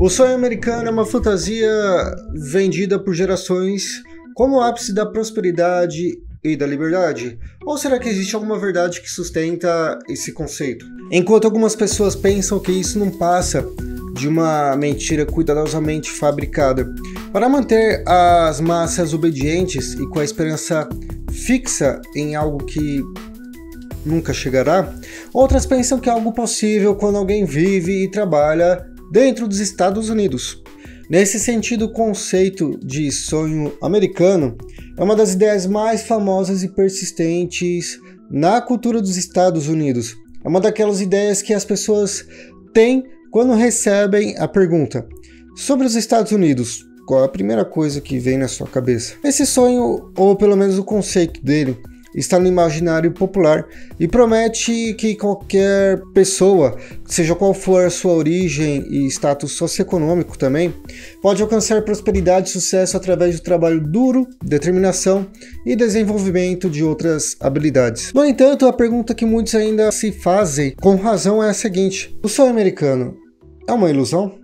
O sonho americano é uma fantasia vendida por gerações como o ápice da prosperidade e da liberdade? Ou será que existe alguma verdade que sustenta esse conceito? Enquanto algumas pessoas pensam que isso não passa de uma mentira cuidadosamente fabricada para manter as massas obedientes e com a esperança fixa em algo que nunca chegará, outras pensam que é algo possível quando alguém vive e trabalha dentro dos Estados Unidos. Nesse sentido, o conceito de sonho americano é uma das ideias mais famosas e persistentes na cultura dos Estados Unidos. É uma daquelas ideias que as pessoas têm quando recebem a pergunta sobre os Estados Unidos. Qual é a primeira coisa que vem na sua cabeça? Esse sonho, ou pelo menos o conceito dele, está no imaginário popular e promete que qualquer pessoa, seja qual for a sua origem e status socioeconômico também, pode alcançar prosperidade e sucesso através do trabalho duro, determinação e desenvolvimento de outras habilidades. No entanto, a pergunta que muitos ainda se fazem com razão é a seguinte: o sonho americano é uma ilusão?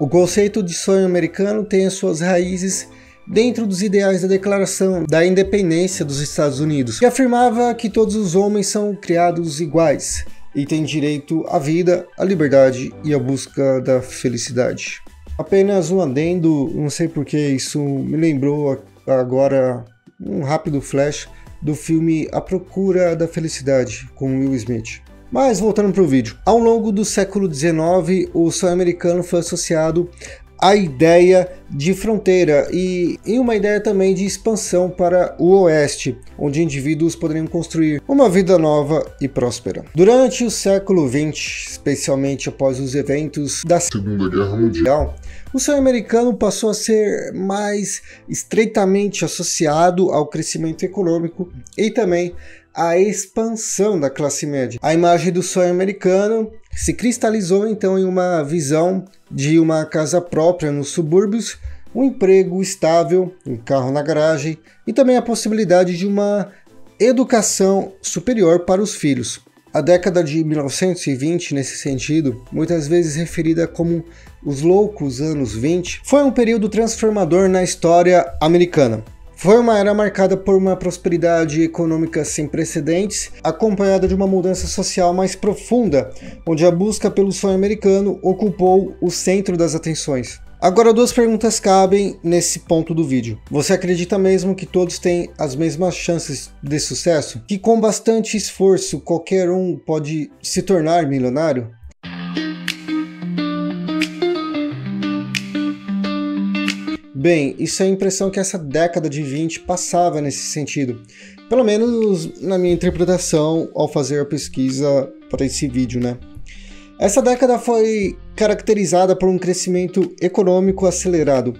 O conceito de sonho americano tem as suas raízes dentro dos ideais da Declaração da Independência dos Estados Unidos, que afirmava que todos os homens são criados iguais e têm direito à vida, à liberdade e à busca da felicidade. Apenas um adendo, não sei porque isso me lembrou agora um rápido flash do filme A Procura da Felicidade, com Will Smith. Mas voltando para o vídeo, ao longo do século XIX, o sonho americano foi associado à ideia de fronteira e uma ideia também de expansão para o oeste, onde indivíduos poderiam construir uma vida nova e próspera. Durante o século XX, especialmente após os eventos da Segunda Guerra Mundial, o sonho americano passou a ser mais estreitamente associado ao crescimento econômico e também a expansão da classe média. A imagem do sonho americano se cristalizou então em uma visão de uma casa própria nos subúrbios, um emprego estável, um carro na garagem e também a possibilidade de uma educação superior para os filhos. A década de 1920, nesse sentido, muitas vezes referida como os loucos anos 20, foi um período transformador na história americana. Foi uma era marcada por uma prosperidade econômica sem precedentes, acompanhada de uma mudança social mais profunda, onde a busca pelo sonho americano ocupou o centro das atenções. Agora, duas perguntas cabem nesse ponto do vídeo. Você acredita mesmo que todos têm as mesmas chances de sucesso? Que com bastante esforço qualquer um pode se tornar milionário? Bem, isso é a impressão que essa década de 20 passava nesse sentido, pelo menos na minha interpretação ao fazer a pesquisa para esse vídeo, né? Essa década foi caracterizada por um crescimento econômico acelerado,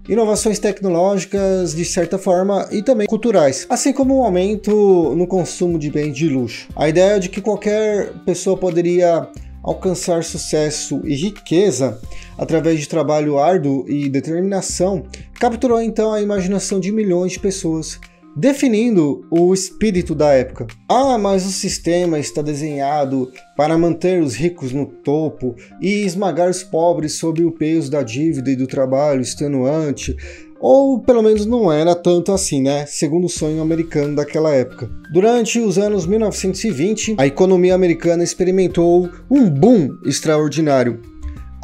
inovações tecnológicas de certa forma e também culturais, assim como um aumento no consumo de bens de luxo. A ideia de que qualquer pessoa poderia alcançar sucesso e riqueza através de trabalho árduo e determinação capturou então a imaginação de milhões de pessoas, definindo o espírito da época. Ah, mas o sistema está desenhado para manter os ricos no topo e esmagar os pobres sob o peso da dívida e do trabalho extenuante. Ou pelo menos não era tanto assim, né? Segundo o sonho americano daquela época. Durante os anos 1920, a economia americana experimentou um boom extraordinário.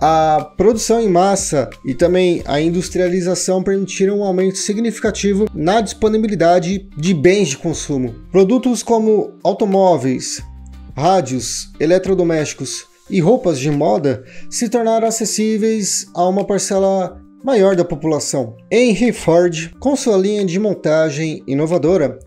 A produção em massa e também a industrialização permitiram um aumento significativo na disponibilidade de bens de consumo. Produtos como automóveis, rádios, eletrodomésticos e roupas de moda se tornaram acessíveis a uma parcela maior da população. Henry Ford, com sua linha de montagem inovadora,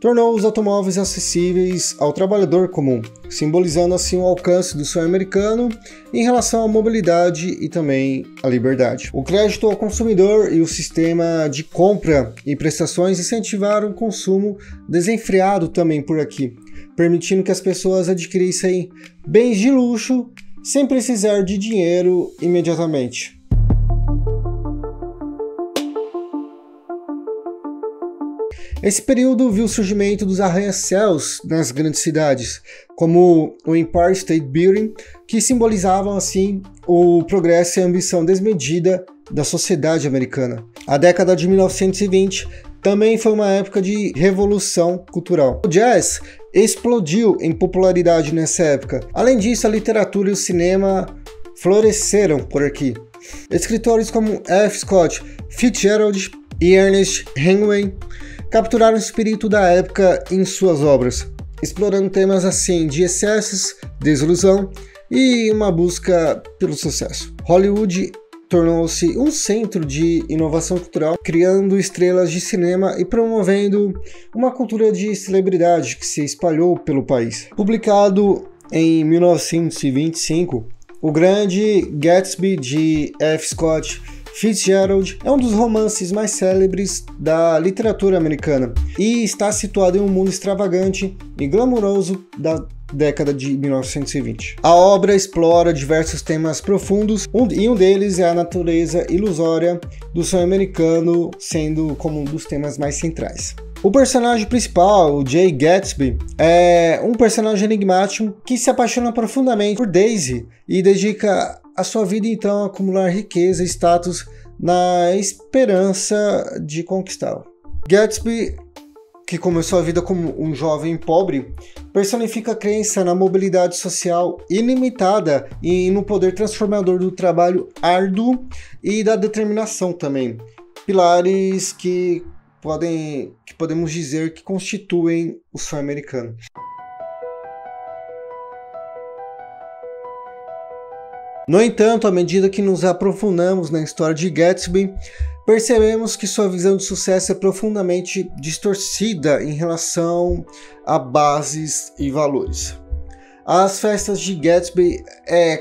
tornou os automóveis acessíveis ao trabalhador comum, simbolizando assim o alcance do sonho americano em relação à mobilidade e também à liberdade. O crédito ao consumidor e o sistema de compra e prestações incentivaram o consumo desenfreado também por aqui, permitindo que as pessoas adquirissem bens de luxo sem precisar de dinheiro imediatamente. Esse período viu o surgimento dos arranha-céus nas grandes cidades, como o Empire State Building, que simbolizavam assim o progresso e a ambição desmedida da sociedade americana. A década de 1920 também foi uma época de revolução cultural. O jazz explodiu em popularidade nessa época. Além disso, a literatura e o cinema floresceram por aqui. Escritores como F. Scott Fitzgerald e Ernest Hemingway capturaram o espírito da época em suas obras, explorando temas assim de excessos, desilusão e uma busca pelo sucesso. Hollywood tornou-se um centro de inovação cultural, criando estrelas de cinema e promovendo uma cultura de celebridade que se espalhou pelo país. Publicado em 1925, O Grande Gatsby, de F. Scott Fitzgerald, é um dos romances mais célebres da literatura americana e está situado em um mundo extravagante e glamouroso da década de 1920. A obra explora diversos temas profundos e um deles é a natureza ilusória do sonho americano, sendo como um dos temas mais centrais. O personagem principal, o Jay Gatsby, é um personagem enigmático que se apaixona profundamente por Daisy e dedica a sua vida então a acumular riqueza e status na esperança de conquistá-la. Gatsby, que começou a vida como um jovem pobre, personifica a crença na mobilidade social ilimitada e no poder transformador do trabalho árduo e da determinação também. Pilares que podemos dizer que constituem o sonho americano. No entanto, à medida que nos aprofundamos na história de Gatsby, percebemos que sua visão de sucesso é profundamente distorcida em relação a bases e valores. As festas de Gatsby,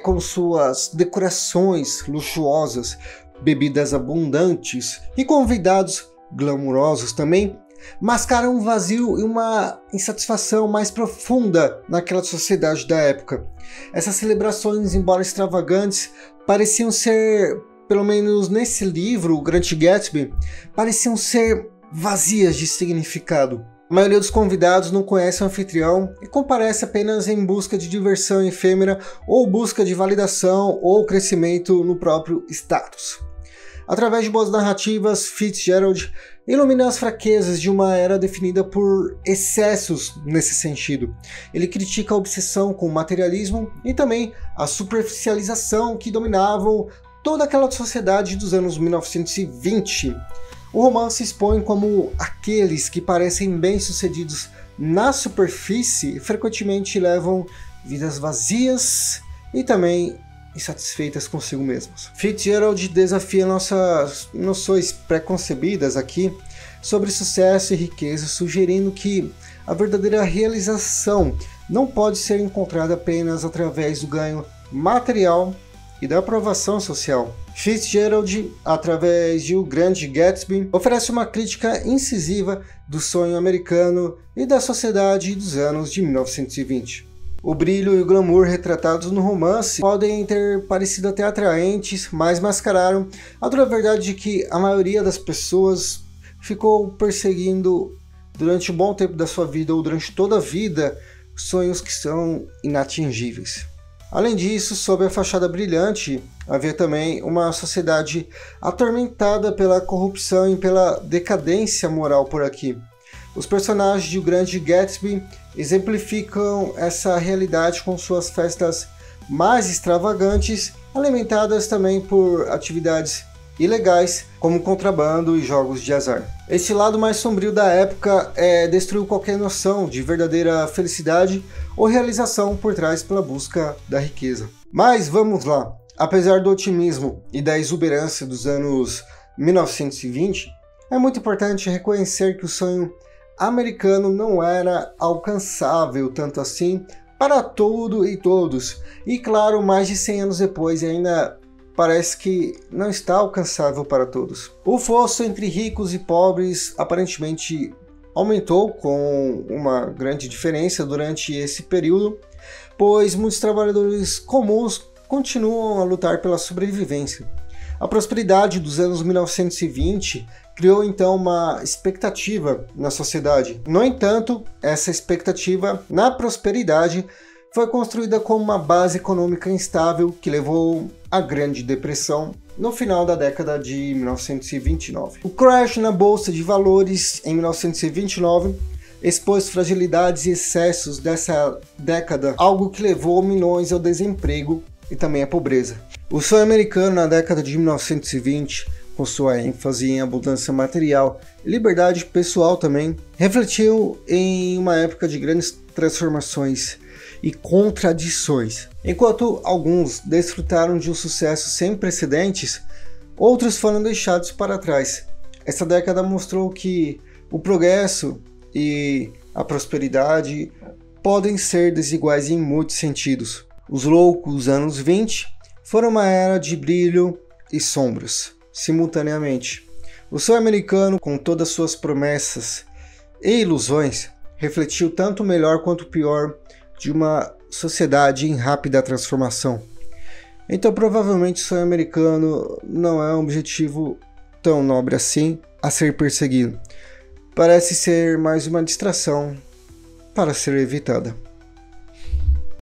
com suas decorações luxuosas, bebidas abundantes e convidados glamourosos também, mascaram um vazio e uma insatisfação mais profunda naquela sociedade da época. Essas celebrações, embora extravagantes, pareciam ser, pelo menos nesse livro, O Grande Gatsby, pareciam ser vazias de significado. A maioria dos convidados não conhece o anfitrião e comparece apenas em busca de diversão efêmera ou busca de validação ou crescimento no próprio status. Através de boas narrativas, Fitzgerald ilumina as fraquezas de uma era definida por excessos nesse sentido. Ele critica a obsessão com o materialismo e também a superficialização que dominavam toda aquela sociedade dos anos 1920. O romance expõe como aqueles que parecem bem-sucedidos na superfície frequentemente levam vidas vazias e também insatisfeitas consigo mesmos. Fitzgerald desafia nossas noções preconcebidas aqui sobre sucesso e riqueza, sugerindo que a verdadeira realização não pode ser encontrada apenas através do ganho material e da aprovação social. Fitzgerald, através de O Grande Gatsby, oferece uma crítica incisiva do sonho americano e da sociedade dos anos de 1920. O brilho e o glamour retratados no romance podem ter parecido até atraentes, mas mascararam a dura verdade de que a maioria das pessoas ficou perseguindo durante um bom tempo da sua vida ou durante toda a vida sonhos que são inatingíveis. Além disso, sob a fachada brilhante, havia também uma sociedade atormentada pela corrupção e pela decadência moral por aqui. Os personagens de O Grande Gatsby exemplificam essa realidade com suas festas mais extravagantes, alimentadas também por atividades ilegais, como contrabando e jogos de azar. Esse lado mais sombrio da época destruiu qualquer noção de verdadeira felicidade ou realização por trás pela busca da riqueza. Mas vamos lá, apesar do otimismo e da exuberância dos anos 1920, é muito importante reconhecer que o sonho americano não era alcançável tanto assim para tudo e todos. E claro, mais de 100 anos depois ainda parece que não está alcançável para todos. O fosso entre ricos e pobres aparentemente aumentou com uma grande diferença durante esse período, pois muitos trabalhadores comuns continuam a lutar pela sobrevivência. A prosperidade dos anos 1920 criou então uma expectativa na sociedade. No entanto, essa expectativa na prosperidade foi construída como uma base econômica instável que levou à Grande Depressão no final da década de 1929. O crash na Bolsa de Valores em 1929 expôs fragilidades e excessos dessa década, algo que levou milhões ao desemprego e também à pobreza. O sonho americano na década de 1920, com sua ênfase em abundância material e liberdade pessoal também, refletiu em uma época de grandes transformações e contradições. Enquanto alguns desfrutaram de um sucesso sem precedentes, outros foram deixados para trás. Essa década mostrou que o progresso e a prosperidade podem ser desiguais em muitos sentidos. Os loucos anos 20 foram uma era de brilho e sombras, simultaneamente. O sonho americano, com todas suas promessas e ilusões, refletiu tanto o melhor quanto o pior de uma sociedade em rápida transformação. Então, provavelmente, o sonho americano não é um objetivo tão nobre assim a ser perseguido. Parece ser mais uma distração para ser evitada.